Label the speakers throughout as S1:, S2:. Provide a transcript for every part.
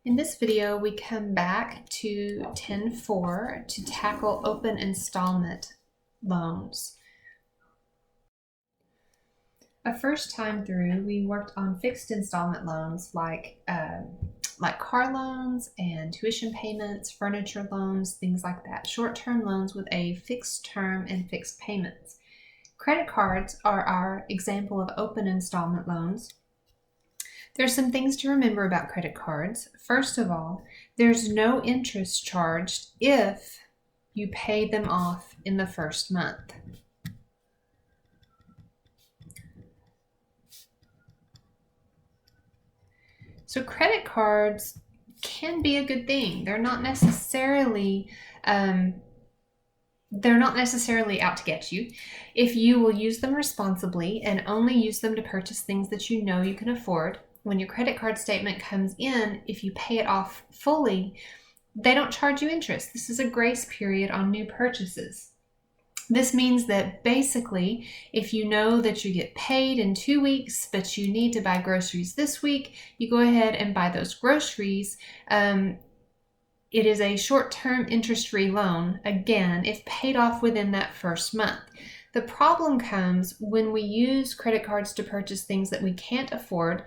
S1: In this video, we come back to 10.4 to tackle open installment loans. A first time through, we worked on fixed installment loans like car loans and tuition payments, furniture loans, things like that. Short-term loans with a fixed term and fixed payments. Credit cards are our example of open installment loans. There's some things to remember about credit cards. First of all, there's no interest charged if you pay them off in the first month. So credit cards can be a good thing. They're not necessarily out to get you. If you will use them responsibly and only use them to purchase things that you know you can afford, when your credit card statement comes in, if you pay it off fully, they don't charge you interest. This is a grace period on new purchases. This means that basically, if you know that you get paid in 2 weeks, but you need to buy groceries this week, you go ahead and buy those groceries. It is a short-term interest-free loan, again, if paid off within that first month. The problem comes when we use credit cards to purchase things that we can't afford.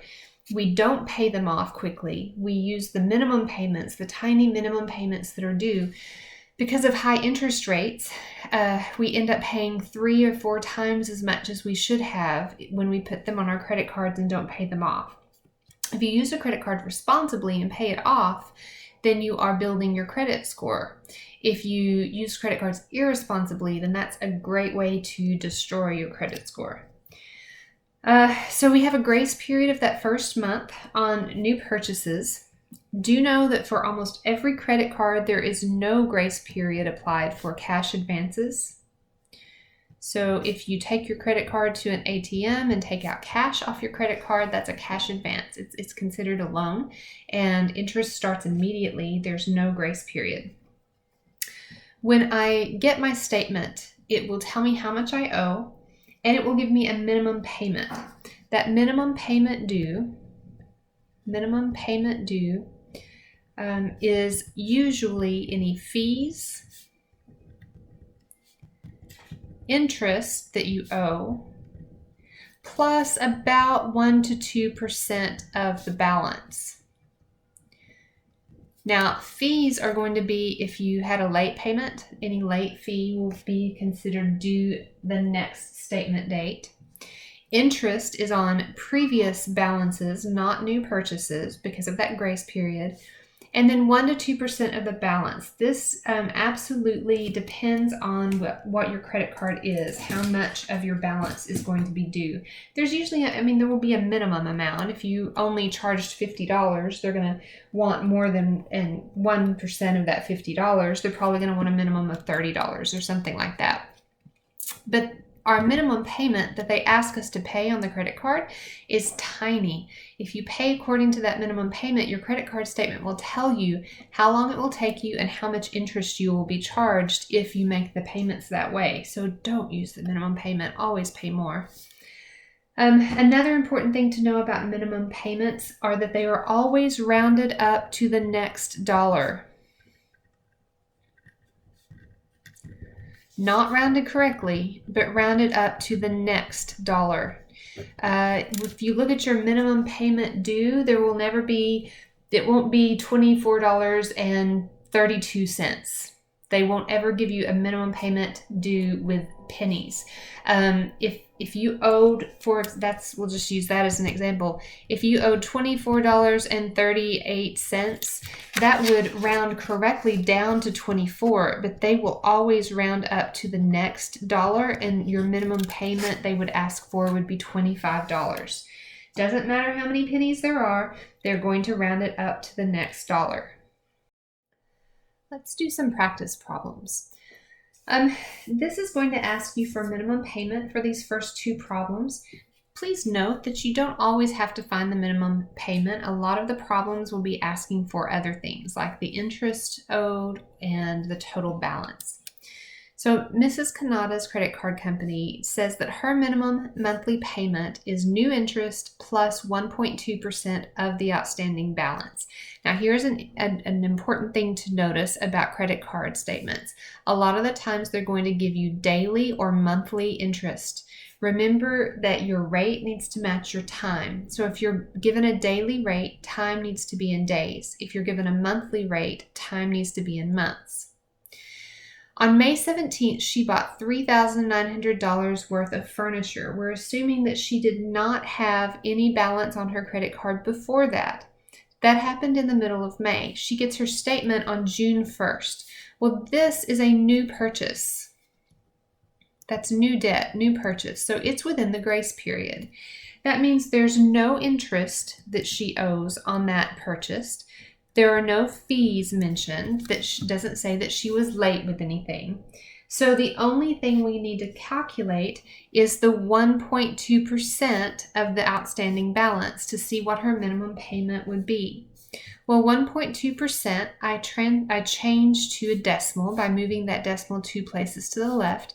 S1: We don't pay them off quickly. We use the minimum payments, the tiny minimum payments that are due. Because of high interest rates, we end up paying 3 or 4 times as much as we should have when we put them on our credit cards and don't pay them off. If you use a credit card responsibly and pay it off, then you are building your credit score. If you use credit cards irresponsibly, then that's a great way to destroy your credit score. So we have a grace period of that first month on new purchases. Do know that for almost every credit card, there is no grace period applied for cash advances. So if you take your credit card to an ATM and take out cash off your credit card, that's a cash advance. It's considered a loan, and interest starts immediately. There's no grace period. When I get my statement, it will tell me how much I owe, and it will give me a minimum payment. That minimum payment due is usually any fees, interest that you owe, plus about 1 to 2% of the balance. Now, fees are going to be if you had a late payment. Any late fee will be considered due the next statement date. Interest is on previous balances, not new purchases, because of that grace period. And then 1 to 2% of the balance. This absolutely depends on what your credit card is, how much of your balance is going to be due. There's usually, there will be a minimum amount. If you only charged $50, they're going to want more than 1% of that $50. They're probably going to want a minimum of $30 or something like that. But our minimum payment that they ask us to pay on the credit card is tiny. If you pay according to that minimum payment, your credit card statement will tell you how long it will take you and how much interest you will be charged if you make the payments that way. So don't use the minimum payment, always pay more. Another important thing to know about minimum payments are that they are always rounded up to the next dollar. Not rounded correctly, but rounded up to the next dollar. If you look at your minimum payment due, it won't be $24.32. They won't ever give you a minimum payment due with pennies. If you owed, we'll just use that as an example. If you owed $24.38, that would round correctly down to 24, but they will always round up to the next dollar, and your minimum payment they would ask for would be $25. Doesn't matter how many pennies there are, they're going to round it up to the next dollar. Let's do some practice problems. This is going to ask you for minimum payment for these first 2 problems. Please note that you don't always have to find the minimum payment. A lot of the problems will be asking for other things like the interest owed and the total balance. So Mrs. Kanada's credit card company says that her minimum monthly payment is new interest plus 1.2% of the outstanding balance. Now here's an important thing to notice about credit card statements. A lot of the times they're going to give you daily or monthly interest. Remember that your rate needs to match your time. So if you're given a daily rate, time needs to be in days. If you're given a monthly rate, time needs to be in months. On May 17th, she bought $3,900 worth of furniture. We're assuming that she did not have any balance on her credit card before that. That happened in the middle of May. She gets her statement on June 1st. Well, this is a new purchase. That's new debt, new purchase. So it's within the grace period. That means there's no interest that she owes on that purchase. There are no fees mentioned. That doesn't say that she was late with anything. So the only thing we need to calculate is the 1.2% of the outstanding balance to see what her minimum payment would be. Well, 1.2%, I changed to a decimal by moving that decimal 2 places to the left.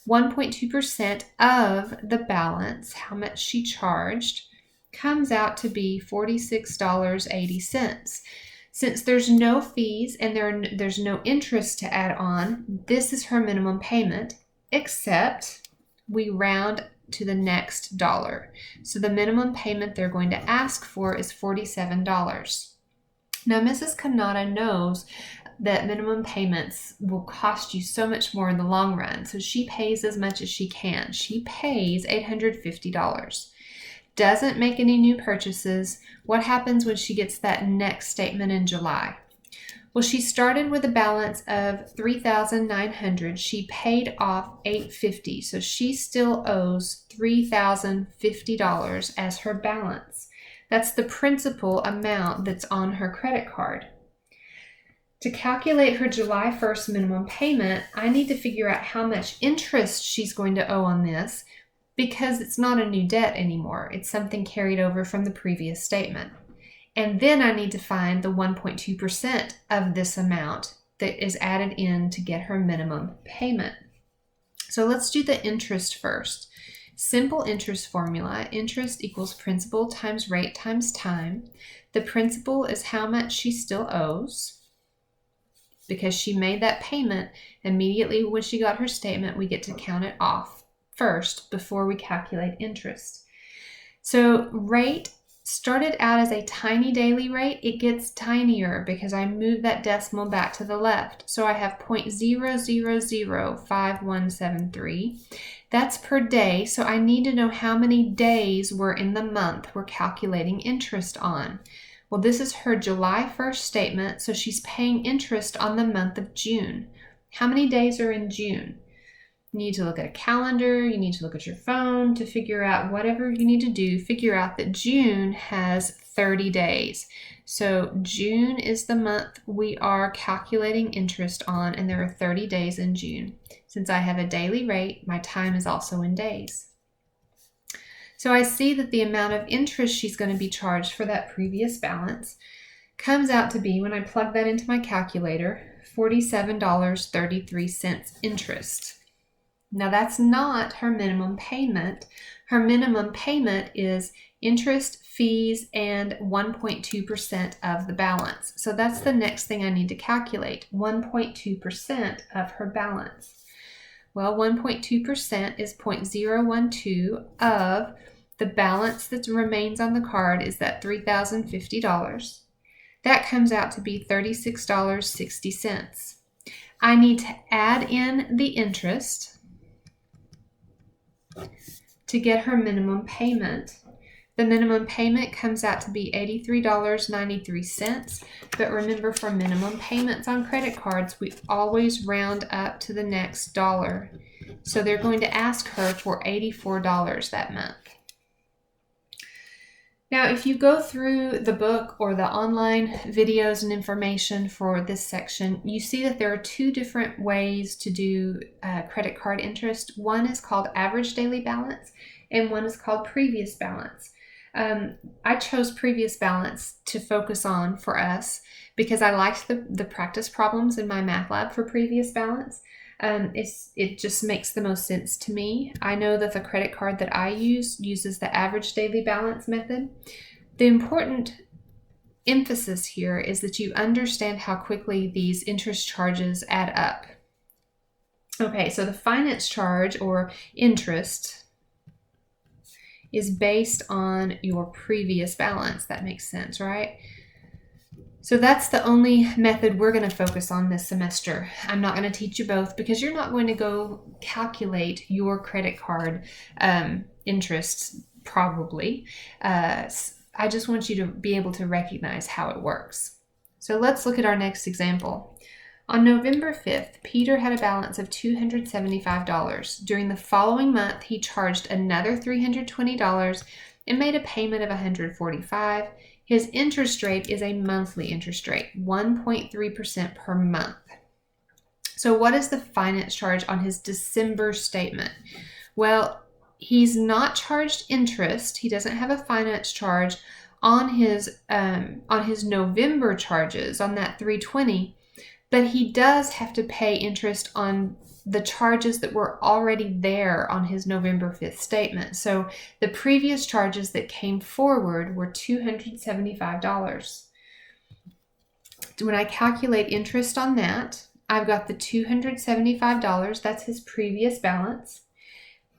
S1: 1.2% of the balance, how much she charged, comes out to be $46.80. Since there's no fees and there's no interest to add on, this is her minimum payment, except we round to the next dollar. So the minimum payment they're going to ask for is $47. Now, Mrs. Kanada knows that minimum payments will cost you so much more in the long run, so she pays as much as she can. She pays $850. Doesn't make any new purchases. What happens when she gets that next statement in July? Well, she started with a balance of $3,900. She paid off $850, so she still owes $3,050 as her balance. That's the principal amount that's on her credit card. To calculate her July 1st minimum payment, I need to figure out how much interest she's going to owe on this, because it's not a new debt anymore. It's something carried over from the previous statement. And then I need to find the 1.2% of this amount that is added in to get her minimum payment. So let's do the interest first. Simple interest formula. Interest equals principal times rate times time. The principal is how much she still owes, because she made that payment immediately when she got her statement. We get to count it off first before we calculate interest. So rate started out as a tiny daily rate. It gets tinier because I moved that decimal back to the left. So I have 0.0005173. That's per day. So I need to know how many days were in the month we're calculating interest on. Well, this is her July 1st statement, so she's paying interest on the month of June. How many days are in June? You need to look at a calendar, you need to look at your phone to figure out whatever you need to do, figure out that June has 30 days. So June is the month we are calculating interest on, and there are 30 days in June. Since I have a daily rate, my time is also in days. So I see that the amount of interest she's going to be charged for that previous balance comes out to be, when I plug that into my calculator, $47.33 interest. Now that's not her minimum payment. Her minimum payment is interest, fees, and 1.2% of the balance. So that's the next thing I need to calculate, 1.2% of her balance. Well, 1.2% is 0.012 of the balance that remains on the card is that $3,050. That comes out to be $36.60. I need to add in the interest to get her minimum payment. The minimum payment comes out to be $83.93. But remember, for minimum payments on credit cards, we always round up to the next dollar. So they're going to ask her for $84 that month. Now, if you go through the book or the online videos and information for this section, you see that there are two different ways to do credit card interest. One is called average daily balance, and one is called previous balance. I chose previous balance to focus on for us because I liked the practice problems in my math lab for previous balance. It just makes the most sense to me. I know that the credit card that I use uses the average daily balance method. The important emphasis here is that you understand how quickly these interest charges add up. Okay, so the finance charge or interest is based on your previous balance. That makes sense, right? So that's the only method we're going to focus on this semester. I'm not going to teach you both because you're not going to go calculate your credit card interest probably. I just want you to be able to recognize how it works. So let's look at our next example. On November 5th, Peter had a balance of $275. During the following month, he charged another $320 and made a payment of $145. His interest rate is a monthly interest rate, 1.3% per month. So what is the finance charge on his December statement? Well, he's not charged interest. He doesn't have a finance charge on his November charges, on that $320, but he does have to pay interest on the charges that were already there on his November 5th statement. So the previous charges that came forward were $275. When I calculate interest on that, I've got the $275, that's his previous balance.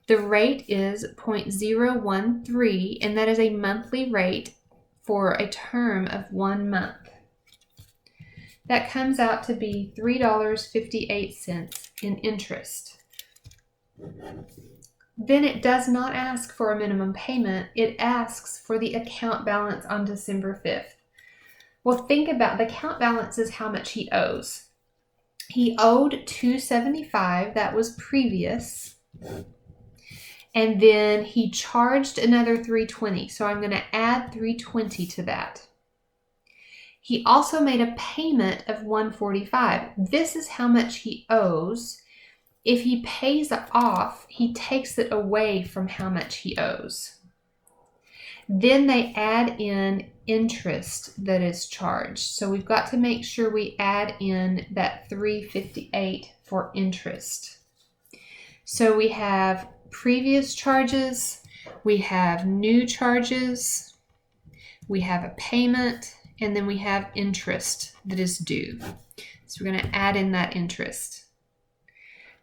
S1: The rate is 0.013, and that is a monthly rate for a term of 1 month. That comes out to be $3.58 in interest. Then it does not ask for a minimum payment. It asks for the account balance on December 5th. Well, think about the account balance is how much he owes. He owed $275, that was previous. And then he charged another $320. So I'm going to add $320 to that. He also made a payment of $145. This is how much he owes. If he pays it off, he takes it away from how much he owes. Then they add in interest that is charged. So we've got to make sure we add in that $358 for interest. So we have previous charges, we have new charges, we have a payment, and then we have interest that is due. So we're going to add in that interest.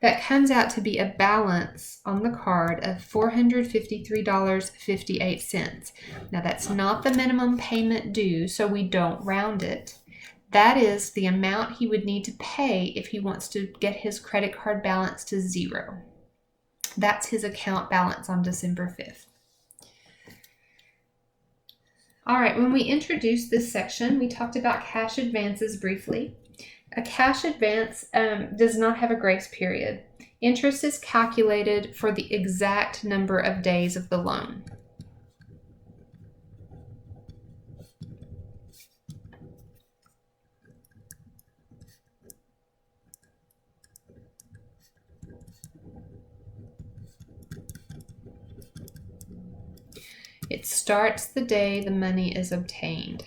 S1: That comes out to be a balance on the card of $453.58. Now that's not the minimum payment due, so we don't round it. That is the amount he would need to pay if he wants to get his credit card balance to zero. That's his account balance on December 5th. All right, when we introduced this section, we talked about cash advances briefly. A cash advance does not have a grace period. Interest is calculated for the exact number of days of the loan. It starts the day the money is obtained.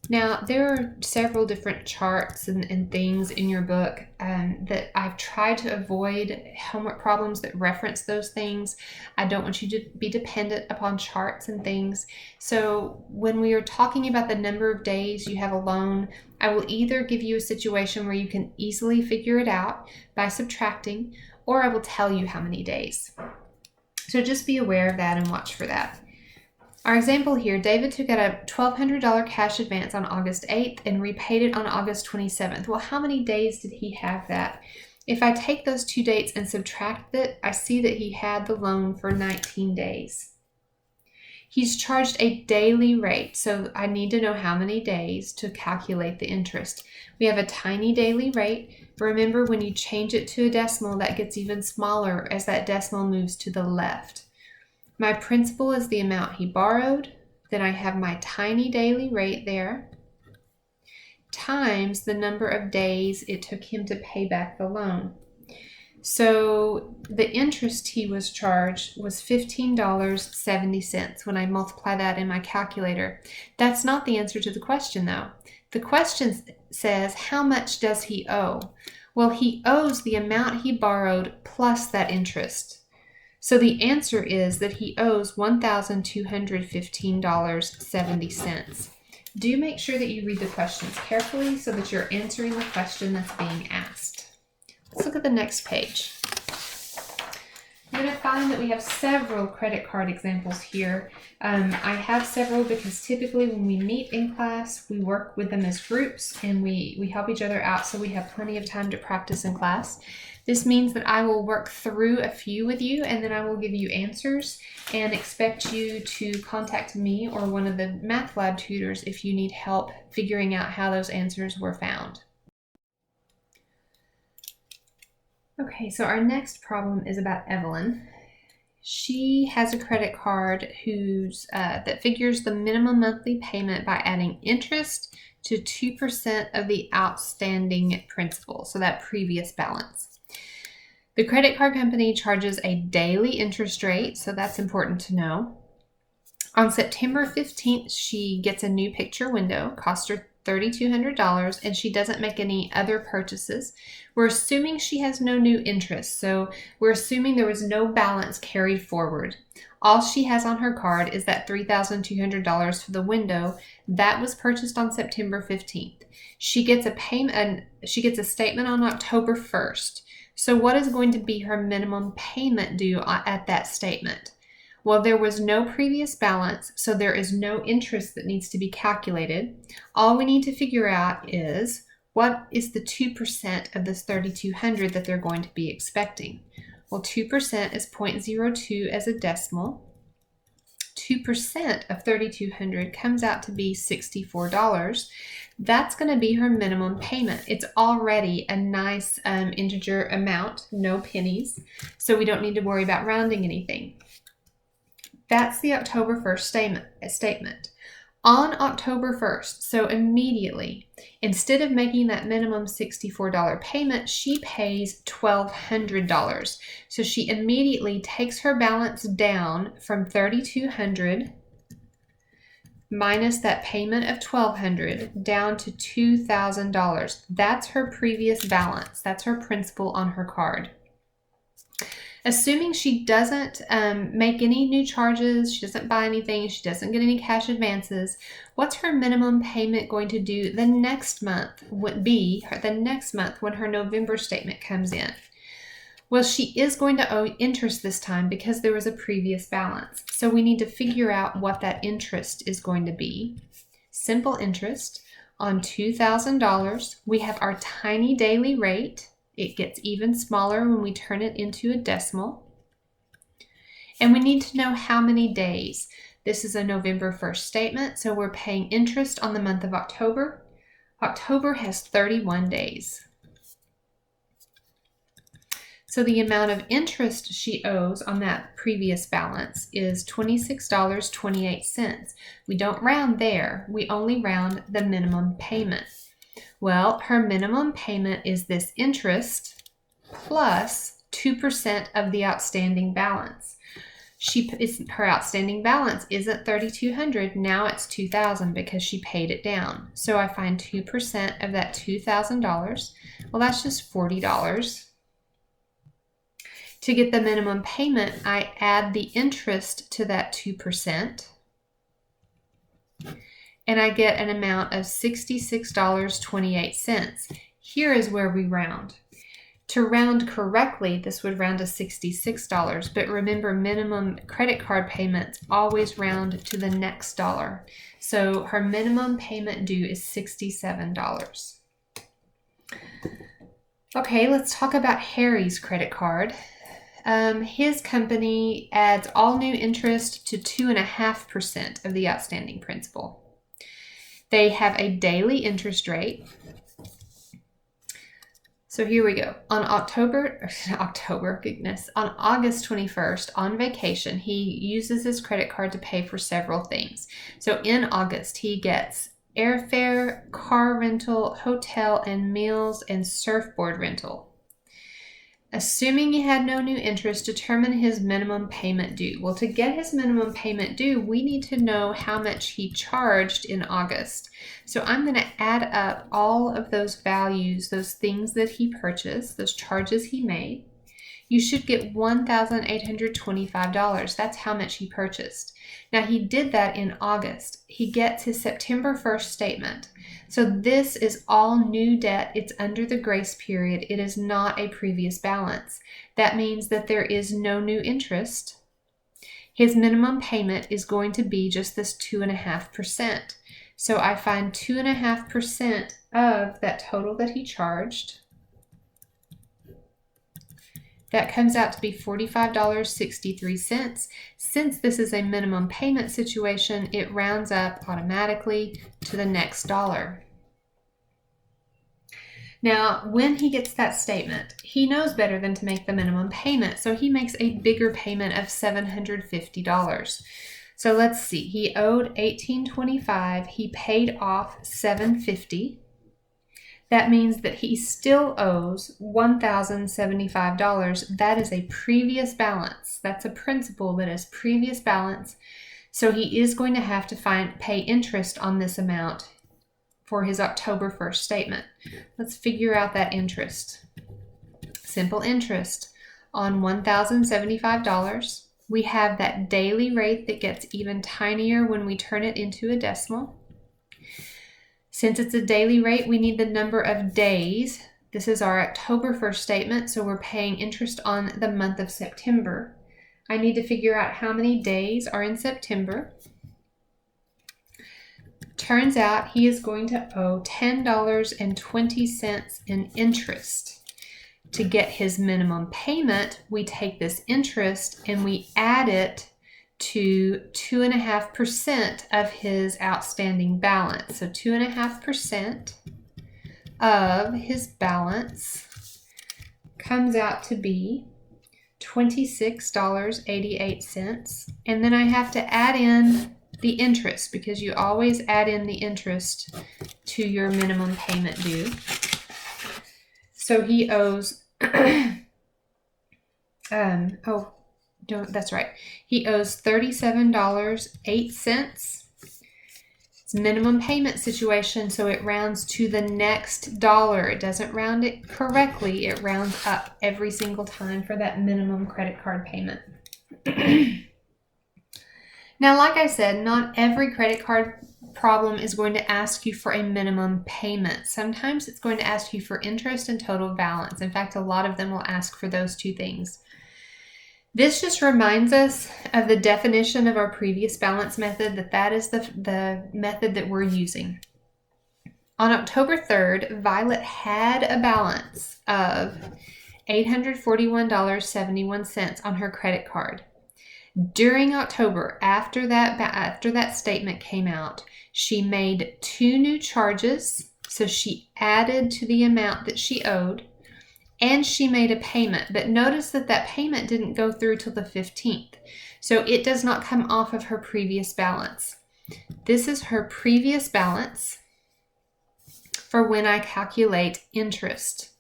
S1: Now, there are several different charts and things in your book that I've tried to avoid homework problems that reference those things. I don't want you to be dependent upon charts and things. So when we are talking about the number of days you have a loan, I will either give you a situation where you can easily figure it out by subtracting, or I will tell you how many days. So just be aware of that and watch for that. Our example here, David took out a $1,200 cash advance on August 8th and repaid it on August 27th. Well, how many days did he have that? If I take those two dates and subtract it, I see that he had the loan for 19 days. He's charged a daily rate, so I need to know how many days to calculate the interest. We have a tiny daily rate. Remember, when you change it to a decimal, that gets even smaller as that decimal moves to the left. My principal is the amount he borrowed. Then I have my tiny daily rate there, times the number of days it took him to pay back the loan. So the interest he was charged was $15.70 when I multiply that in my calculator. That's not the answer to the question, though. The question says, how much does he owe? Well, he owes the amount he borrowed plus that interest. So the answer is that he owes $1,215.70. Do make sure that you read the questions carefully so that you're answering the question that's being asked. Let's look at the next page. You're going to find that we have several credit card examples here. I have several because typically when we meet in class, we work with them as groups and we help each other out, so we have plenty of time to practice in class. This means that I will work through a few with you and then I will give you answers and expect you to contact me or one of the math lab tutors if you need help figuring out how those answers were found. Okay, so our next problem is about Evelyn. She has a credit card that figures the minimum monthly payment by adding interest to 2% of the outstanding principal, so that previous balance. The credit card company charges a daily interest rate, so that's important to know. On September 15th, she gets a new picture window, cost her $3,200, and she doesn't make any other purchases. We're assuming she has no new interest, so we're assuming there was no balance carried forward. All she has on her card is that $3,200 for the window that was purchased on September 15th. She gets a statement on October 1st. So what is going to be her minimum payment due at that statement? Well, there was no previous balance, so there is no interest that needs to be calculated. All we need to figure out is what is the 2% of this $3,200 that they're going to be expecting. Well, 2% is 0.02 as a decimal. 2% of $3,200 comes out to be $64. That's going to be her minimum payment. It's already a nice integer amount, no pennies, so we don't need to worry about rounding anything. That's the October 1st statement. On October 1st, so immediately, instead of making that minimum $64 payment, she pays $1,200. So she immediately takes her balance down from $3,200 minus that payment of $1,200 down to $2,000. That's her previous balance. That's her principal on her card. Assuming she doesn't make any new charges, she doesn't buy anything, she doesn't get any cash advances, what's her minimum payment going to do the next month when her November statement comes in? Well, she is going to owe interest this time because there was a previous balance. So we need to figure out what that interest is going to be. Simple interest on $2,000. We have our tiny daily rate. It gets even smaller when we turn it into a decimal. And we need to know how many days. This is a November 1st statement, so we're paying interest on the month of October. October has 31 days. So the amount of interest she owes on that previous balance is $26.28. We don't round there. We only round the minimum payment. Well, her minimum payment is this interest plus 2% of the outstanding balance. Her outstanding balance isn't $3,200, now it's $2,000 because she paid it down. So I find 2% of that $2,000. Well, that's just $40. To get the minimum payment, I add the interest to that 2%. And I get an amount of $66.28. Here is where we round. To round correctly, this would round to $66, but remember minimum credit card payments always round to the next dollar. So her minimum payment due is $67. Okay, let's talk about Harry's credit card. His company adds all new interest to 2.5% of the outstanding principal. They have a daily interest rate. So here we go. On August 21st, on vacation, he uses his credit card to pay for several things. So in August, he gets airfare, car rental, hotel and meals, and surfboard rental. Assuming he had no new interest, determine his minimum payment due. Well, to get his minimum payment due, we need to know how much he charged in August. So I'm going to add up all of those values, those things that he purchased, those charges he made. You should get $1,825. That's how much he purchased. Now, he did that in August. He gets his September 1st statement. So this is all new debt. It's under the grace period. It is not a previous balance. That means that there is no new interest. His minimum payment is going to be just this 2.5%. So I find 2.5% of that total that he charged. That comes out to be $45.63. Since this is a minimum payment situation, it rounds up automatically to the next dollar. Now, when he gets that statement, he knows better than to make the minimum payment, so he makes a bigger payment of $750. So let's see, he owed $1,825, he paid off $750. That means that he still owes $1,075. That is a previous balance. That's a principal that is previous balance. So he is going to have to pay interest on this amount for his October 1st statement. Let's figure out that interest. Simple interest on $1,075. We have that daily rate that gets even tinier when we turn it into a decimal. Since it's a daily rate, we need the number of days. This is our October 1st statement, so we're paying interest on the month of September. I need to figure out how many days are in September. Turns out he is going to owe $10.20 in interest. To get his minimum payment, we take this interest and we add it to 2.5% of his outstanding balance. So 2.5% of his balance comes out to be $26.88. And then I have to add in the interest because you always add in the interest to your minimum payment due. So he owes, that's right. He owes $37.08. It's a minimum payment situation, so it rounds to the next dollar. It doesn't round it correctly. It rounds up every single time for that minimum credit card payment. Now, like I said, not every credit card problem is going to ask you for a minimum payment. Sometimes it's going to ask you for interest and total balance. In fact, a lot of them will ask for those two things. This just reminds us of the definition of our previous balance method, that is the method that we're using. On October 3rd, Violet had a balance of $841.71 on her credit card. During October, after that statement came out, she made 2 new charges. So she added to the amount that she owed, and she made a payment. But notice that that payment didn't go through till the 15th. So it does not come off of her previous balance. This is her previous balance for when I calculate interest.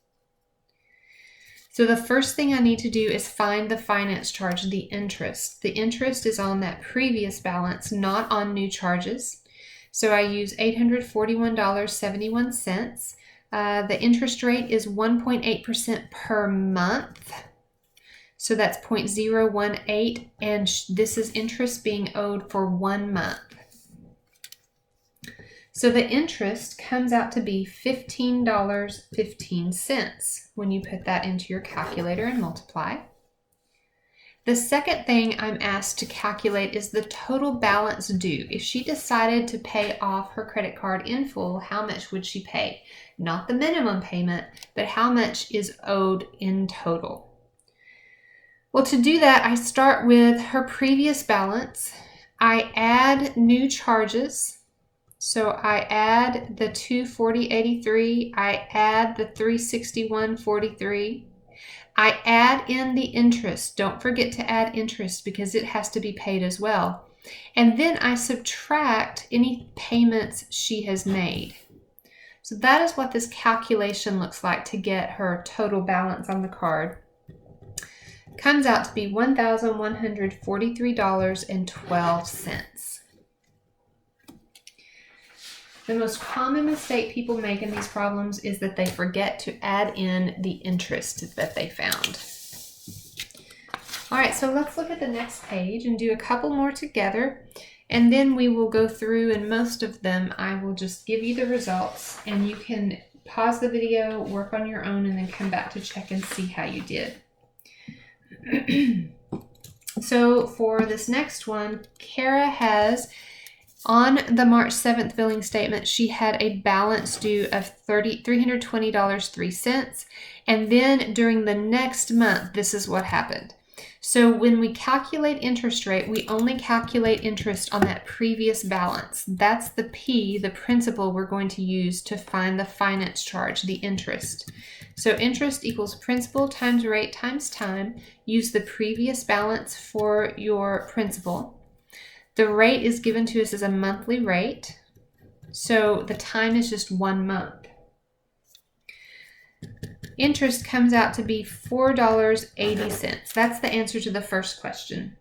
S1: So the first thing I need to do is find the finance charge, the interest. The interest is on that previous balance, not on new charges. So I use $841.71. The interest rate is 1.8% per month. So that's 0.018, and this is interest being owed for 1 month. So the interest comes out to be $15.15 when you put that into your calculator and multiply. The second thing I'm asked to calculate is the total balance due. If she decided to pay off her credit card in full, how much would she pay? Not the minimum payment, but how much is owed in total. Well, to do that, I start with her previous balance. I add new charges. So I add the $240.83, I add the $361.43, I add in the interest. Don't forget to add interest because it has to be paid as well. And then I subtract any payments she has made. So that is what this calculation looks like to get her total balance on the card. comes out to be $1,143.12. The most common mistake people make in these problems is that they forget to add in the interest that they found. All right, so let's look at the next page and do a couple more together, and then we will go through, and most of them I will just give you the results, and you can pause the video, work on your own, and then come back to check and see how you did. So for this next one, Kara has, on the March 7th billing statement, she had a balance due of $320.03. And then during the next month, this is what happened. So when we calculate interest rate, we only calculate interest on that previous balance. That's the P, the principal we're going to use to find the finance charge, the interest. So interest equals principal times rate times time. Use the previous balance for your principal. The rate is given to us as a monthly rate. So the time is just 1 month. Interest comes out to be $4.80. That's the answer to the first question.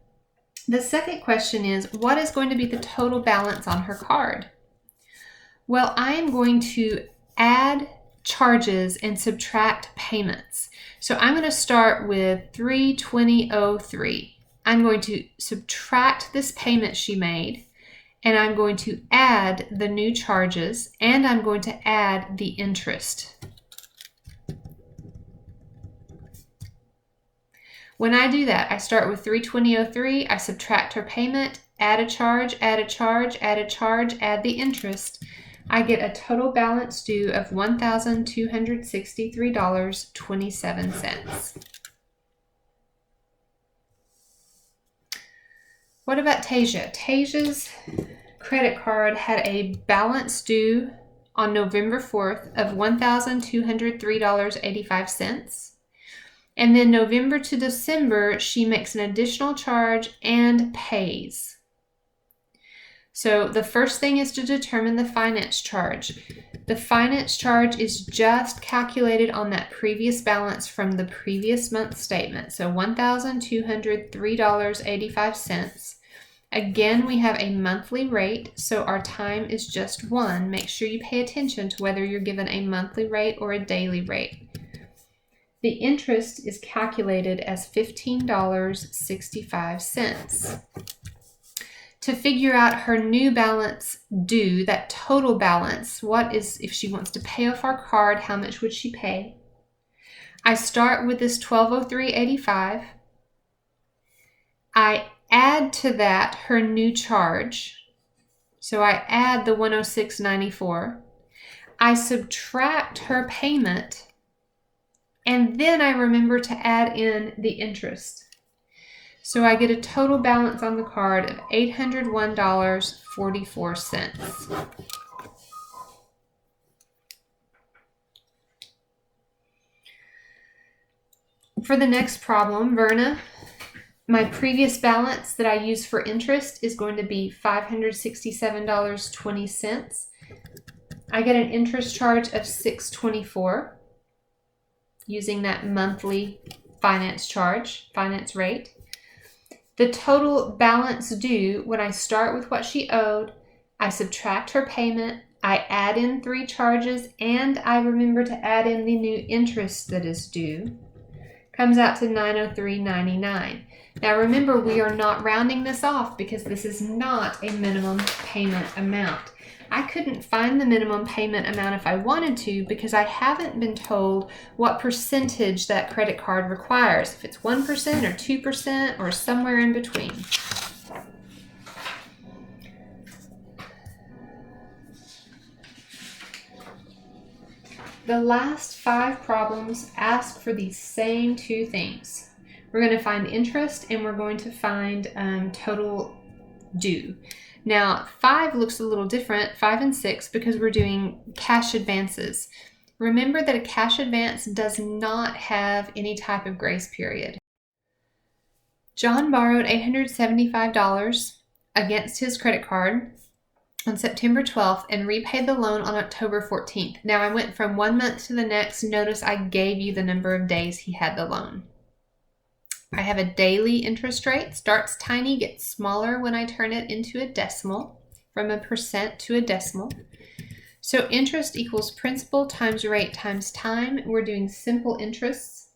S1: The second question is, what is going to be the total balance on her card? Well, I am going to add charges and subtract payments. So I'm going to start with $320.03. I'm going to subtract this payment she made, and I'm going to add the new charges, and I'm going to add the interest. When I do that, I start with $320.03, I subtract her payment, add a charge, add a charge, add a charge, add the interest. I get a total balance due of $1,263.27. What about Tasia? Tasia's credit card had a balance due on November 4th of $1,203.85. And then November to December, she makes an additional charge and pays. So the first thing is to determine the finance charge. The finance charge is just calculated on that previous balance from the previous month's statement. So $1,203.85. Again, we have a monthly rate, so our time is just 1. Make sure you pay attention to whether you're given a monthly rate or a daily rate. The interest is calculated as $15.65. To figure out her new balance due, that total balance, what is, if she wants to pay off our card, how much would she pay? I start with this $1,203.85. I add to that her new charge. So I add the $106.94. I subtract her payment, and then I remember to add in the interest. So I get a total balance on the card of $801.44. For the next problem, Verna, my previous balance that I use for interest is going to be $567.20. I get an interest charge of $624 using that monthly finance rate. The total balance due, when I start with what she owed, I subtract her payment, I add in 3 charges, and I remember to add in the new interest that is due, comes out to $903.99. Now remember, we are not rounding this off because this is not a minimum payment amount. I couldn't find the minimum payment amount if I wanted to because I haven't been told what percentage that credit card requires, if it's 1% or 2% or somewhere in between. The last 5 problems ask for these same 2 things. We're going to find interest and we're going to find total due. Now, 5 looks a little different, 5 and 6, because we're doing cash advances. Remember that a cash advance does not have any type of grace period. John borrowed $875 against his credit card on September 12th and repaid the loan on October 14th. Now, I went from 1 month to the next. Notice I gave you the number of days he had the loan. I have a daily interest rate. Starts tiny, gets smaller when I turn it into a decimal, from a percent to a decimal. So interest equals principal times rate times time. We're doing simple interests.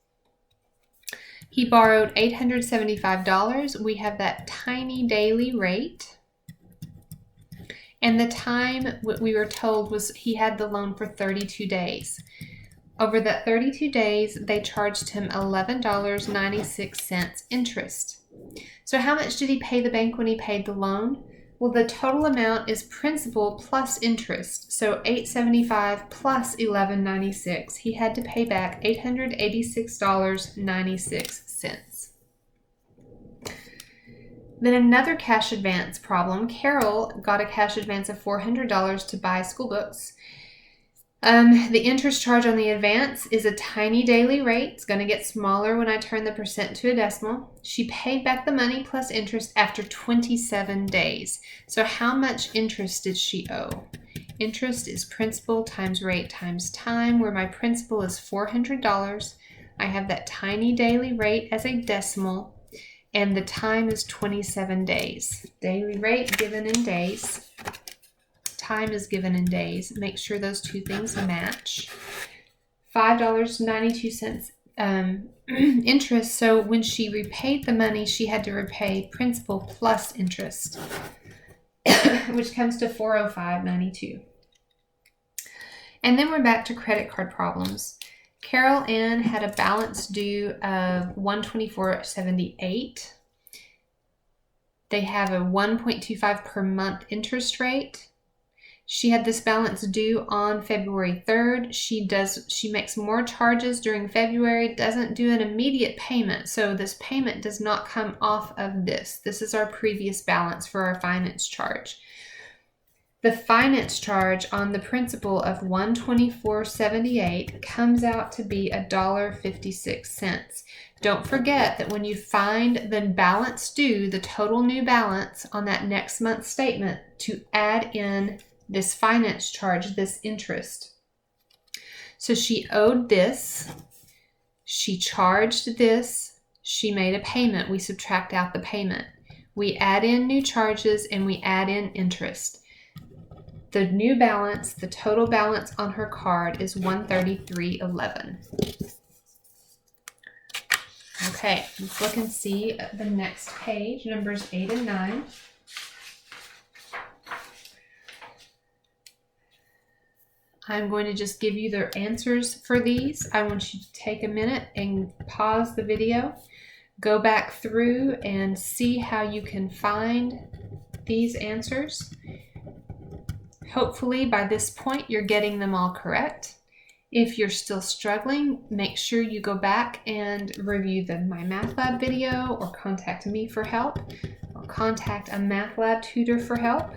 S1: He borrowed $875. We have that tiny daily rate. And the time, what we were told, was he had the loan for 32 days. Over that 32 days, they charged him $11.96 interest. So how much did he pay the bank when he paid the loan? Well, the total amount is principal plus interest. So $875 plus $11.96. He had to pay back $886.96. Then another cash advance problem. Carol got a cash advance of $400 to buy school books. The interest charge on the advance is a tiny daily rate. It's going to get smaller when I turn the percent to a decimal. She paid back the money plus interest after 27 days. So how much interest did she owe? Interest is principal times rate times time, where my principal is $400. I have that tiny daily rate as a decimal, and the time is 27 days. Daily rate given in days. Time is given in days. Make sure those two things match. $5.92 interest. So when she repaid the money, she had to repay principal plus interest, which comes to $405.92. And then we're back to credit card problems. Carol Ann had a balance due of $124.78. They have a 1.25 per month interest rate. She had this balance due on February 3rd. She makes more charges during February, doesn't do an immediate payment. So this payment does not come off of this. This is our previous balance for our finance charge. The finance charge on the principal of $124.78 comes out to be $1.56. Don't forget that when you find the balance due, the total new balance on that next month's statement, to add in this finance charge, this interest. So she owed this, she charged this, she made a payment. We subtract out the payment. We add in new charges and we add in interest. The new balance, the total balance on her card is $133.11. Okay, let's look and see the next page, numbers 8 and 9. I'm going to just give you the answers for these. I want you to take a minute and pause the video, go back through and see how you can find these answers. Hopefully by this point you're getting them all correct. If you're still struggling, make sure you go back and review the My Math Lab video, or contact me for help, or contact a Math Lab tutor for help.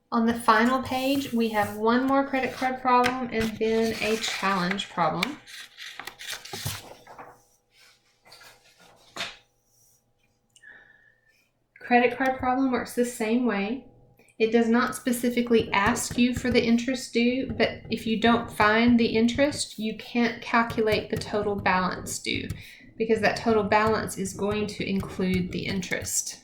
S1: On the final page, we have one more credit card problem and then a challenge problem. Credit card problem works the same way. It does not specifically ask you for the interest due, but if you don't find the interest, you can't calculate the total balance due, because that total balance is going to include the interest.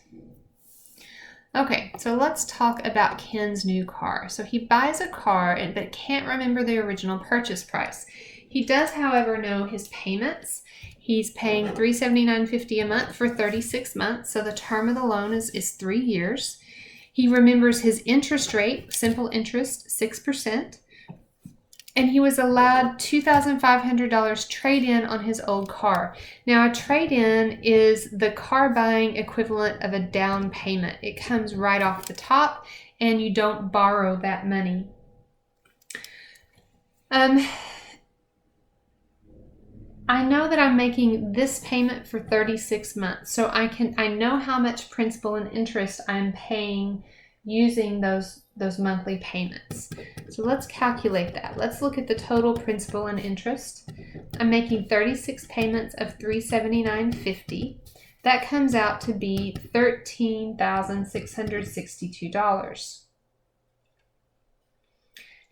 S1: Okay, so let's talk about Ken's new car. So he buys a car but can't remember the original purchase price. He does, however, know his payments. He's paying $379.50 a month for 36 months, so the term of the loan is 3 years. He remembers his interest rate, simple interest, 6%. And he was allowed $2,500 trade-in on his old car. Now, a trade-in is the car buying equivalent of a down payment. It comes right off the top, and you don't borrow that money. I know that I'm making this payment for 36 months, so I know how much principal and interest I'm paying using those monthly payments. So let's calculate that. Let's look at the total principal and interest. I'm making 36 payments of $379.50. That comes out to be $13,662.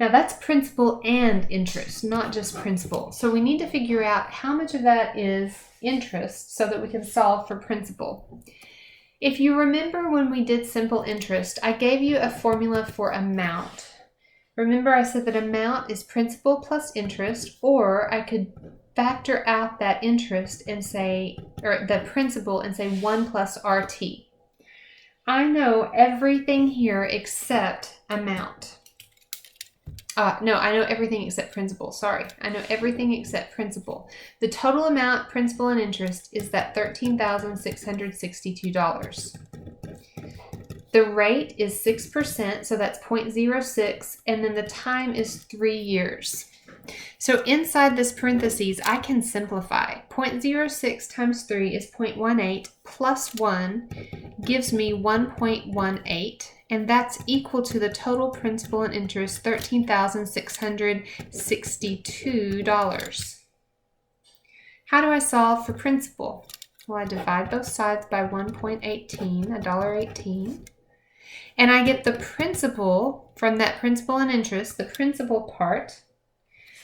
S1: Now that's principal and interest, not just principal. So we need to figure out how much of that is interest so that we can solve for principal. If you remember when we did simple interest, I gave you a formula for amount. Remember I said that amount is principal plus interest, or I could factor out that interest and say, or the principal and say 1 plus RT. I know everything here except amount. No, I know everything except principal. Sorry. I know everything except principal. The total amount, principal and interest, is that $13,662. The rate is 6%, so that's 0.06, and then the time is 3 years. So inside this parentheses, I can simplify. 0.06 times 3 is 0.18 plus 1 gives me 1.18, and that's equal to the total principal and interest, $13,662. How do I solve for principal? Well, I divide both sides by 1.18, $1.18. And I get the principal from that principal and interest. The principal part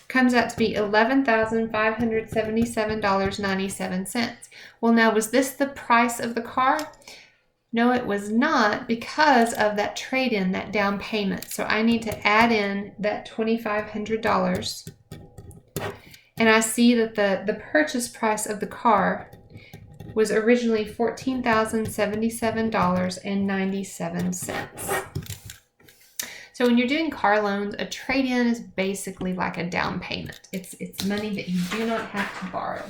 S1: comes out to be $11,577.97. Well, now, was this the price of the car? No, it was not, because of that trade-in, that down payment. So I need to add in that $2,500. And I see that the purchase price of the car was originally $14,077.97. So when you're doing car loans, a trade-in is basically like a down payment. It's money that you do not have to borrow.